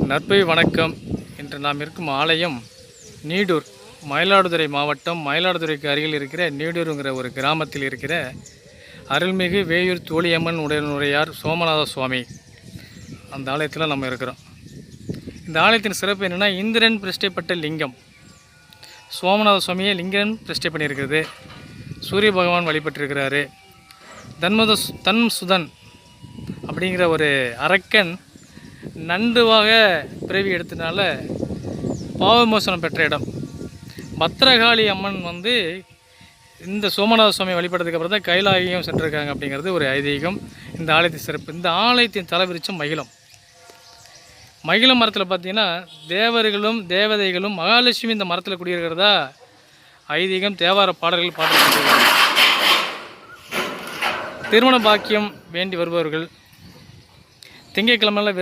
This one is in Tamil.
நற்பை வணக்கம். இன்று நாம் இருக்கும் ஆலயம் நீடூர், மயிலாடுதுறை மாவட்டம். மயிலாடுதுறைக்கு அருகில் இருக்கிற நீடூருங்கிற ஒரு கிராமத்தில் இருக்கிற அருள்மிகு வேயூர் தோழியம்மன் உடையார் சோமநாத சுவாமி அந்த ஆலயத்தில் நம்ம இருக்கிறோம். இந்த ஆலயத்தின் சிறப்பு என்னென்னா, இந்திரன் பிரதிஷ்டைப்பட்ட லிங்கம். சோமநாத சுவாமியை லிங்கன் பிரதிஷ்டை பண்ணியிருக்கிறது. சூரிய பகவான் வழிபட்டிருக்கிறாரு. தன்சுதன் அப்படிங்கிற ஒரு அரக்கன் நண்டுவாக பிறவி எடுத்தனால பாவமோசனம் பெற்ற இடம். பத்திரகாளி அம்மன் இந்த சோமநாத சுவாமி வழிபட்டதுக்கு அப்புறம் தான் கைலாயம் சென்றிருக்காங்க அப்படிங்கிறது ஒரு ஐதீகம். இந்த ஆலயத்தின் சிறப்பு. இந்த ஆலயத்தின் தலைவிரிச்சம் மகிழம் மரத்தில் பார்த்தீங்கன்னா தேவர்களும் தேவதைகளும் மகாலட்சுமி இந்த மரத்தில் குடியிருக்கிறதா ஐதீகம். தேவார பாடல்கள் பாடல்கள். திருமண பாக்கியம் வேண்டி வருபவர்கள் திங்கட்கிழமையில்